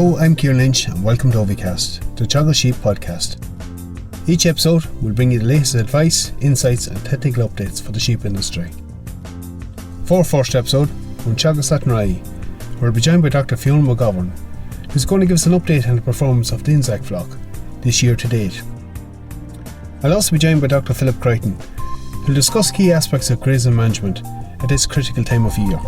Hello, I'm Kieran Lynch and welcome to Ovicast, the Teagasc Sheep podcast. Each episode will bring you the latest advice, insights and technical updates for the sheep industry. For our first episode, from Teagasc, we'll be joined by Dr. Fiona McGovern, who's going to give us an update on the performance of the INZAC flock this year to date. I'll also be joined by Dr. Philip Crichton, who'll discuss key aspects of grazing management at this critical time of year.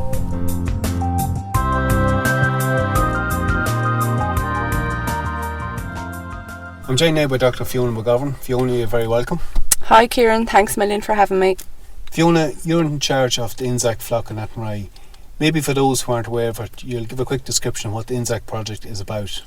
I'm joined now by Dr. Fiona McGovern. Fiona, you're very welcome. Hi Kieran, thanks a million for having me. Fiona, you're in charge of the INZAC flock in Athenry. Maybe for those who aren't aware of it, you'll give a quick description of what the INZAC project is about.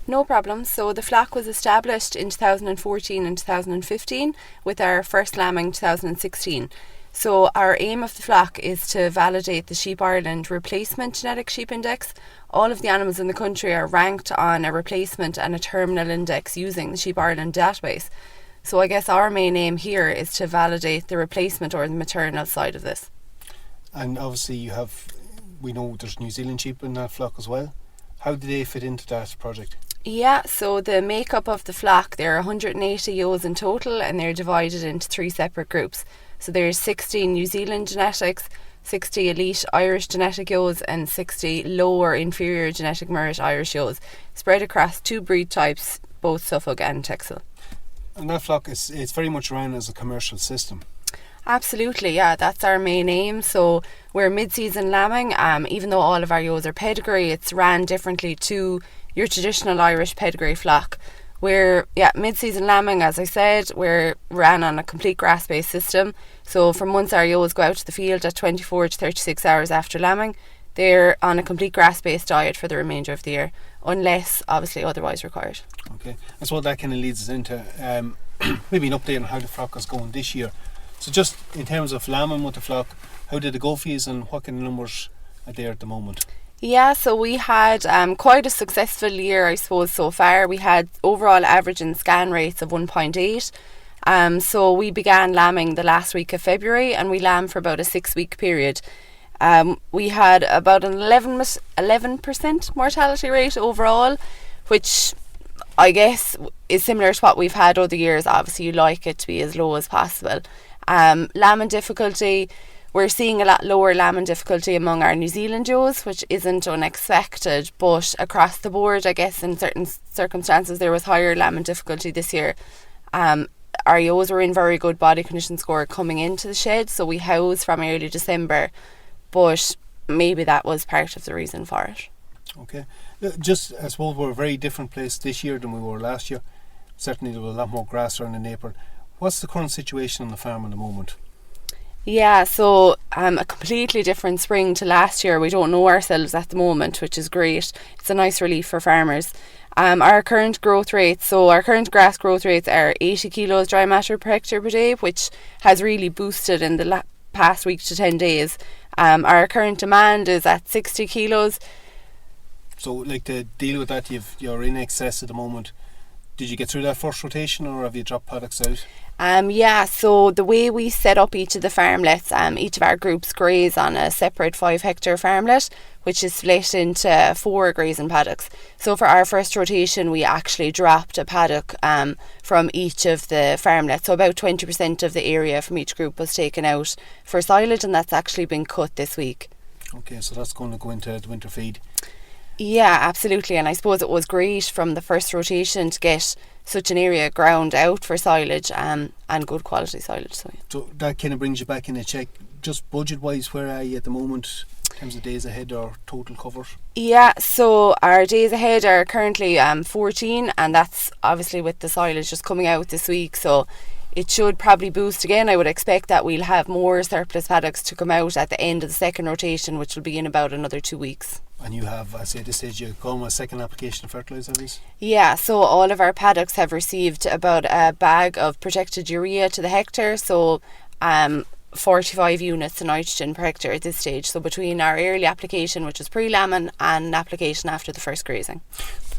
No problem. So the flock was established in 2014 and 2015 with our first lambing 2016. So our aim of the flock is to validate the Sheep Ireland replacement genetic sheep index. All of the animals in the country are ranked on a replacement and a terminal index using the Sheep Ireland database. So I guess our main aim here is to validate the replacement or the maternal side of this. And obviously we know there's New Zealand sheep in that flock as well. How do they fit into that project? Yeah, so the makeup of the flock, there are 180 ewes in total and they're divided into 3 separate groups. So there's 60 New Zealand genetics, 60 elite Irish genetic ewes and 60 low or inferior genetic merit Irish ewes, spread across 2 breed types, both Suffolk and Texel. And that flock it's very much run as a commercial system. Absolutely, yeah, that's our main aim. So we're mid-season lambing, even though all of our ewes are pedigree, it's ran differently to your traditional Irish pedigree flock. We're mid-season lambing, as I said, we're ran on a complete grass-based system. So for months our ewes go out to the field at 24 to 36 hours after lambing. They're on a complete grass-based diet for the remainder of the year, unless obviously otherwise required. Okay, and so that kind of leads us into maybe an update on how the flock is going this year. So just in terms of lambing with the flock, how did it go for you and what kind of numbers are there at the moment? Yeah, so we had quite a successful year, I suppose, so far. We had overall average and scan rates of 1.8. So we began lambing the last week of February and we lambed for about a 6-week period. We had about an 11% mortality rate overall, which I guess is similar to what we've had other years. Obviously, you like it to be as low as possible. Lambing difficulty, we're seeing a lot lower lambing difficulty among our New Zealand ewes, which isn't unexpected, but across the board, I guess in certain circumstances there was higher lambing difficulty this year. Our ewes were in very good body condition score coming into the shed, so we housed from early December, but maybe that was part of the reason for it. Okay, just I suppose we're a very different place this year than we were last year. Certainly there was a lot more grass around in April. What's the current situation on the farm at the moment? Yeah, so a completely different spring to last year. We don't know ourselves at the moment, which is great. It's a nice relief for farmers. Our current growth rates, so our current grass growth rates are 80 kilos dry matter per hectare per day, which has really boosted in the past week to 10 days. Our current demand is at 60 kilos. So to deal with that, you're in excess at the moment. Did you get through that first rotation or have you dropped paddocks out? So the way we set up each of the farmlets, each of our groups graze on a separate 5-hectare farmlet, which is split into 4 grazing paddocks. So for our first rotation, we actually dropped a paddock from each of the farmlets. So about 20% of the area from each group was taken out for silage, and that's actually been cut this week. Okay, so that's going to go into the winter feed. Yeah, absolutely, and I suppose it was great from the first rotation to get such an area ground out for silage and good quality silage. So that kind of brings you back in a check. Just budget wise, where are you at the moment in terms of days ahead or total covers? Yeah, so our days ahead are currently 14, and that's obviously with the silage just coming out this week, so it should probably boost again. I would expect that we'll have more surplus paddocks to come out at the end of the second rotation, which will be in about another 2 weeks. And you have, I say at this stage, you've gone with a second application of fertiliser, at least? Yeah, so all of our paddocks have received about a bag of protected urea to the hectare, so 45 units of nitrogen per hectare at this stage. So between our early application, which was pre-lambing, and an application after the first grazing.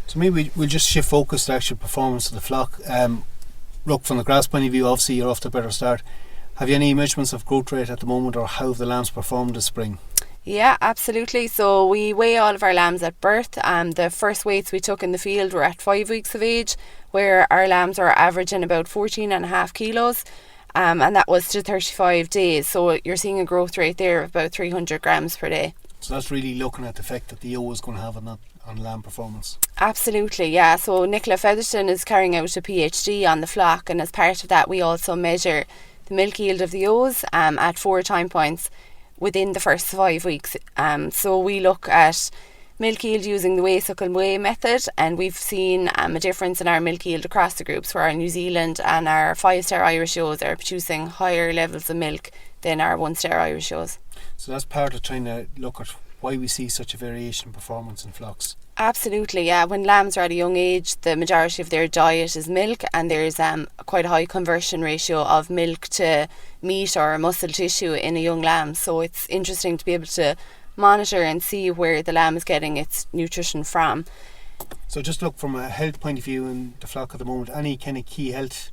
So maybe we'll just shift focus to actual performance of the flock. Look, from the grass point of view, obviously you're off to a better start. Have you any measurements of growth rate at the moment, or how have the lambs performed this spring? Yeah, absolutely. So we weigh all of our lambs at birth. The first weights we took in the field were at 5 weeks of age, where our lambs are averaging about 14.5 kilos. And that was to 35 days. So you're seeing a growth rate there of about 300 grams per day. So that's really looking at the effect that the ewe is going to have on lamb performance. Absolutely, yeah. So Nicola Featherstone is carrying out a PhD on the flock, and as part of that we also measure the milk yield of the ewes at 4 time points within the first 5 weeks. So we look at milk yield using the weigh, suckle, weigh method, and we've seen a difference in our milk yield across the groups, where our New Zealand and our 5-star Irish ewes are producing higher levels of milk than our 1-star Irish ewes. So that's part of trying to look at why we see such a variation in performance in flocks. Absolutely, yeah. When lambs are at a young age, the majority of their diet is milk, and there's quite a high conversion ratio of milk to meat or muscle tissue in a young lamb. So it's interesting to be able to monitor and see where the lamb is getting its nutrition from. So just look from a health point of view in the flock at the moment, any kind of key health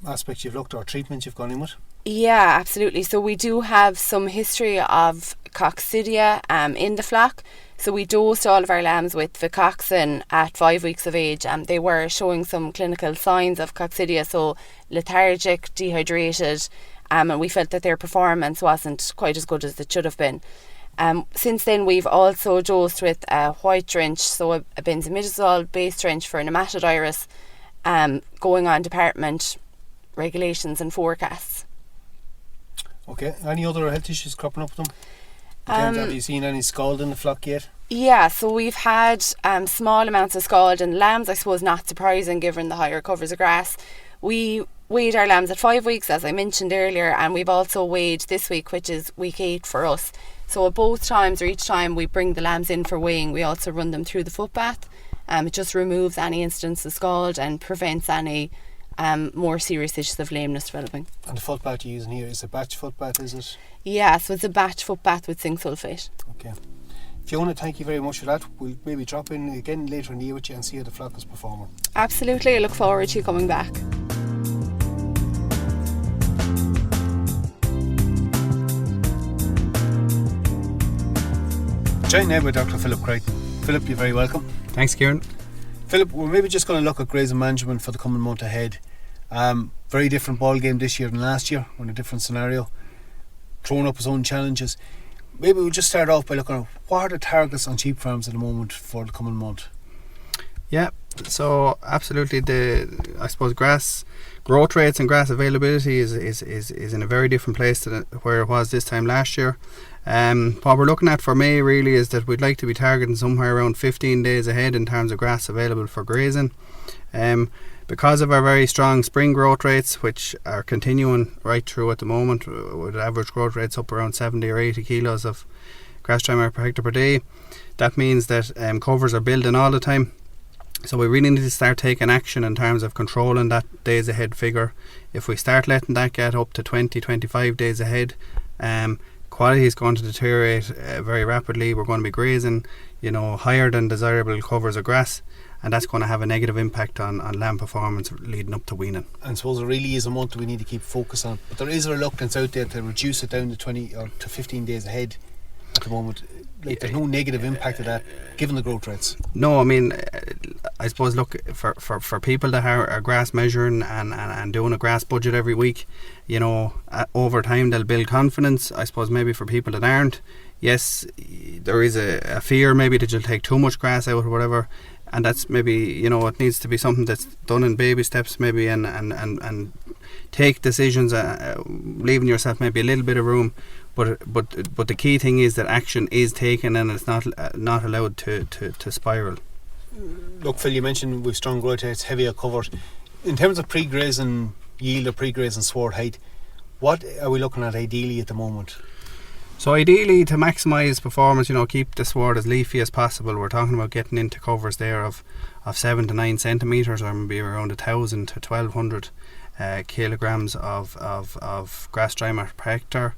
aspects you've looked at or treatments you've gone in with? Yeah, absolutely. So we do have some history of coccidia in the flock. So we dosed all of our lambs with Vicoxin at 5 weeks of age, and they were showing some clinical signs of coccidia, so lethargic, dehydrated, and we felt that their performance wasn't quite as good as it should have been. Since then we've also dosed with a white drench, so a benzimidazole based drench for nematodirus, going on department regulations and forecasts. Okay, any other health issues cropping up with them? Have you seen any scald in the flock yet? Yeah, so we've had small amounts of scald in lambs. I suppose not surprising given the higher covers of grass. We weighed our lambs at 5 weeks, as I mentioned earlier, and we've also weighed this week, which is week 8 for us. So at both times, or each time we bring the lambs in for weighing, we also run them through the foot bath. It just removes any instance of scald and prevents any more serious issues of lameness developing. And the foot bath you're using here is a batch foot bath, is it? Yeah, so it's a batch foot bath with zinc sulphate. Okay. Fiona, thank you very much for that. We'll maybe drop in again later in the year with you and see how the flock is performing. Absolutely, I look forward to you coming back. Joined now by Dr. Philip Crichton. Philip, you're very welcome. Thanks, Kieran. Philip, we're maybe just going to look at grazing management for the coming month ahead. Very different ball game this year than last year. We're in a different scenario, throwing up its own challenges. Maybe we'll just start off by looking at what are the targets on sheep farms at the moment for the coming month. Yeah, so absolutely, I suppose grass growth rates and grass availability is in a very different place to where it was this time last year. What we're looking at for May really is that we'd like to be targeting somewhere around 15 days ahead in terms of grass available for grazing. Because of our very strong spring growth rates, which are continuing right through at the moment, with average growth rates up around 70 or 80 kilos of grass trimmer per hectare per day, that means that covers are building all the time. So we really need to start taking action in terms of controlling that days ahead figure. If we start letting that get up to 20-25 days ahead, quality is going to deteriorate very rapidly. We're going to be grazing, higher than desirable covers of grass, and that's going to have a negative impact on lamb performance leading up to weaning. And I suppose it really is a month that we need to keep focus on, but there is a reluctance out there to reduce it down to 20 or to 15 days ahead at the moment. There's no negative impact of that given the growth rates. No, I mean, I suppose look, for people that are grass measuring and doing a grass budget every week, over time they'll build confidence. I suppose maybe for people that aren't, yes, there is a fear maybe that you'll take too much grass out or whatever, and that's maybe, it needs to be something that's done in baby steps maybe, and take decisions, leaving yourself maybe a little bit of room. But the key thing is that action is taken and it's not allowed to spiral. Look, Phil, you mentioned with strong growth rates, heavier covers. In terms of pre-grazing yield or pre-grazing sward height, what are we looking at ideally at the moment? So ideally, to maximise performance, keep the sward as leafy as possible. We're talking about getting into covers there of 7 to 9 centimetres, or maybe around 1,000 to 1,200 kilograms of grass trimmer per hectare.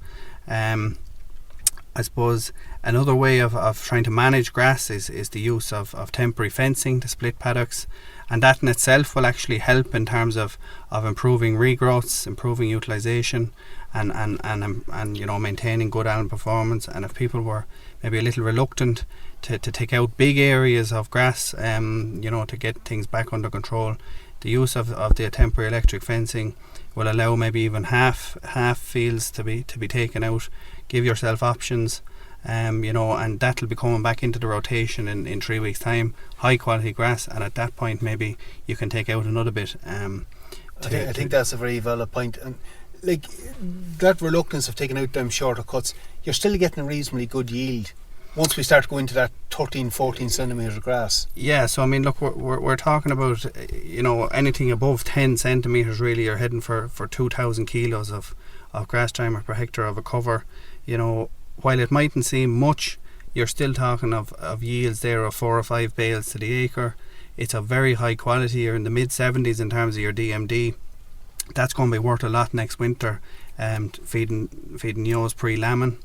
I suppose another way of trying to manage grass is the use of temporary fencing to split paddocks, and that in itself will actually help in terms of improving regrowths, improving utilisation, and you know, maintaining good alum performance. And if people were maybe a little reluctant to take out big areas of grass, you know, to get things back under control, the use of the temporary electric fencing will allow maybe even half fields to be taken out. Give yourself options, you know, and that'll be coming back into the rotation in 3 weeks' time. High quality grass, and at that point maybe you can take out another bit. I think that's a very valid point. And like that reluctance of taking out them shorter cuts, you're still getting a reasonably good yield once we start going to that 13-14 centimetre grass. Yeah, so I mean, look, we're talking about, you know, anything above 10 centimetres really, you're heading for 2,000 kilos of grass diameter per hectare of a cover. You know, while it mightn't seem much, you're still talking of yields there of 4 or 5 bales to the acre. It's of very high quality. You're in the mid 70s in terms of your DMD. That's going to be worth a lot next winter, feeding ewes pre-lambing.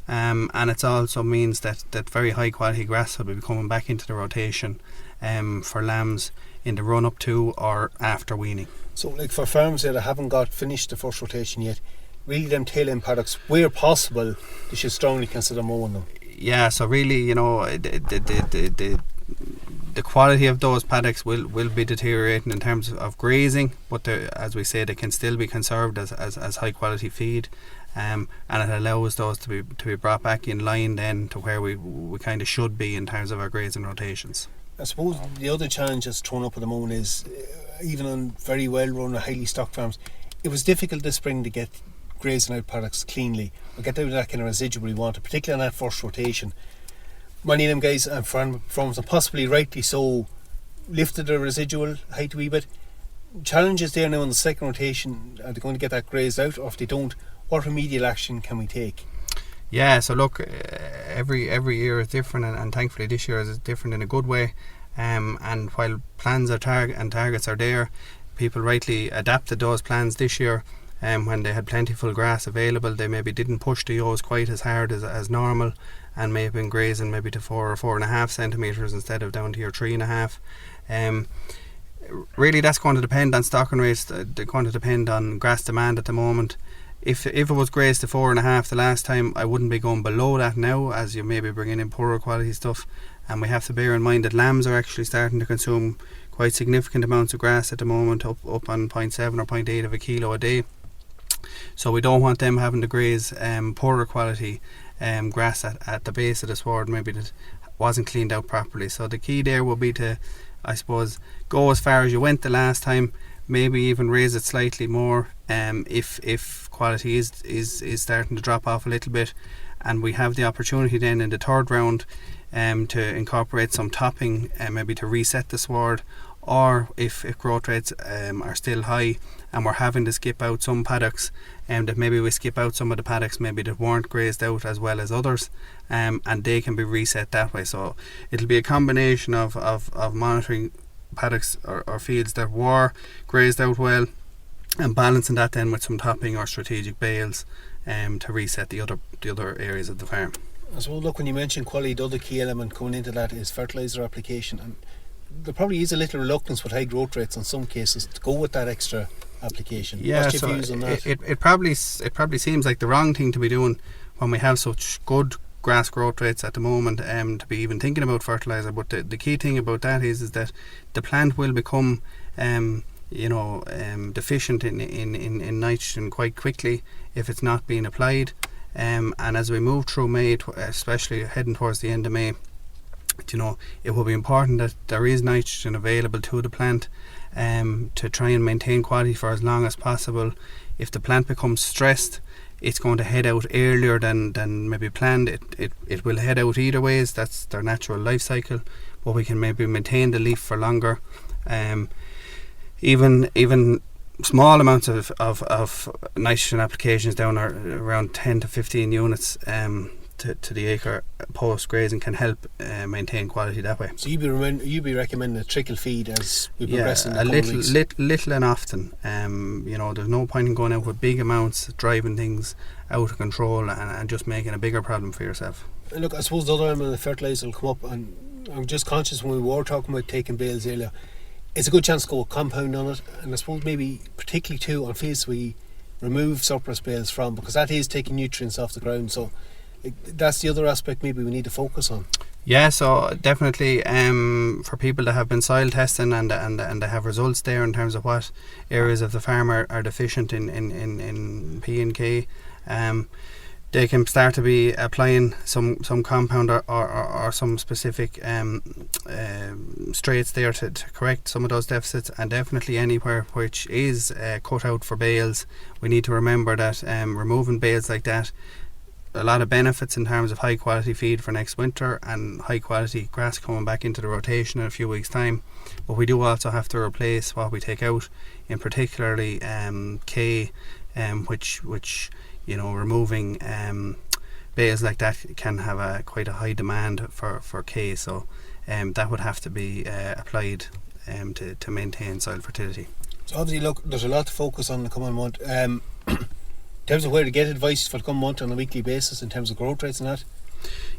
And it also means that very high quality grass will be coming back into the rotation for lambs in the run up to or after weaning. So like for farms that haven't got finished the first rotation yet, really them tail end paddocks, where possible, they should strongly consider mowing them. Yeah, so really, you know, the quality of those paddocks will be deteriorating in terms of grazing, but as we say, they can still be conserved as high quality feed. And it allows those to be brought back in line then to where we kind of should be in terms of our grazing rotations. I suppose the other challenge that's thrown up at the moment is, even on very well run or highly stocked farms, it was difficult this spring to get grazing out paddocks cleanly or get out of that kind of residual we wanted, particularly on that first rotation. Many of them guys and farms, and possibly rightly so, lifted the residual height a wee bit. Challenge is there now on the second rotation. Are they going to get that grazed out, or if they don't, what remedial action can we take? Yeah, so look, every year is different, and thankfully this year is different in a good way. And while plans and targets are there, people rightly adapted those plans this year. When they had plentiful grass available, they maybe didn't push the ewes quite as hard as normal, and may have been grazing maybe to 4 or 4.5 centimetres instead of down to your 3.5. Really, that's going to depend on stocking rates. They're going to depend on grass demand at the moment. If it was grazed to 4.5 the last time, I wouldn't be going below that now, as you may be bringing in poorer quality stuff. And we have to bear in mind that lambs are actually starting to consume quite significant amounts of grass at the moment, up on 0.7 or 0.8 of a kilo a day. So we don't want them having to graze poorer quality grass at the base of the sward, maybe that wasn't cleaned out properly. So the key there will be to, I suppose, go as far as you went the last time, maybe even raise it slightly more if quality is starting to drop off a little bit, and we have the opportunity then in the third round to incorporate some topping, maybe to reset the sward, or if growth rates are still high and we're having to skip out some paddocks, that maybe we skip out some of the paddocks maybe that weren't grazed out as well as others, and they can be reset that way. So it'll be a combination of monitoring paddocks or fields that were grazed out well, and balancing that then with some topping or strategic bales to reset the other areas of the farm. So look, when you mention quality, the other key element coming into that is fertiliser application, and there probably is a little reluctance with high growth rates in some cases to go with that extra application. Yeah, what's your so views on that? It probably seems like the wrong thing to be doing when we have such good grass growth rates at the moment, to be even thinking about fertiliser. But the key thing about that is that the plant will become deficient in nitrogen quite quickly if it's not being applied, and as we move through May, especially heading towards the end of May, it will be important that there is nitrogen available to the plant to try and maintain quality for as long as possible. If the plant becomes stressed, it's going to head out earlier than maybe planned. It will head out either ways. That's their natural life cycle, but we can maybe maintain the leaf for longer. Even small amounts of nitrogen applications down around 10 to 15 units to the acre post grazing can help maintain quality that way. So you'd be recommending a trickle feed as we progress in the coming weeks? Little and often. There's no point in going out with big amounts, driving things out of control and just making a bigger problem for yourself. And look, I suppose the other element of fertiliser will come up, and I'm just conscious when we were talking about taking bales earlier, it's a good chance to go compound on it, and I suppose maybe particularly too on fields we remove surplus bales from, because that is taking nutrients off the ground, so that's the other aspect maybe we need to focus on. Yeah, so definitely for people that have been soil testing and they have results there in terms of what areas of the farm are deficient in P and K, they can start to be applying some compound or some specific straits there to correct some of those deficits. And definitely anywhere which is cut out for bales, we need to remember that removing bales like that, a lot of benefits in terms of high quality feed for next winter and high quality grass coming back into the rotation in a few weeks time. But we do also have to replace what we take out, in particularly K, which removing bales like that can have quite a high demand for K, so that would have to be applied to maintain soil fertility. So obviously, look, there's a lot to focus on in the coming month. In terms of where to get advice for the coming month on a weekly basis in terms of growth rates and that?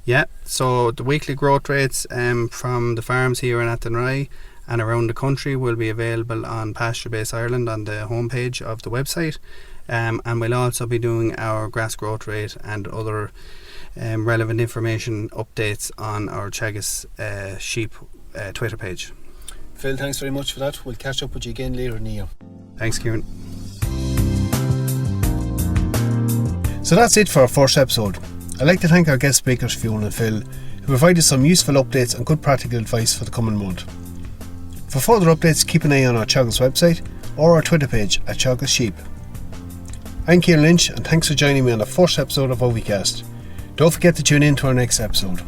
Yeah, so the weekly growth rates from the farms here in Athenry and around the country will be available on Pasture Base Ireland on the homepage of the website, and we'll also be doing our grass growth rate and other relevant information updates on our Teagasc sheep Twitter page. Phil, thanks very much for that. We'll catch up with you again later in the year. Thanks, Kieran. So that's it for our first episode. I'd like to thank our guest speakers Fiona and Phil, who provided some useful updates and good practical advice for the coming month. For further updates, keep an eye on our Teagasc website or our Twitter page at Teagasc Sheep. I'm Kieran Lynch, and thanks for joining me on the first episode of OVCast. Don't forget to tune in to our next episode.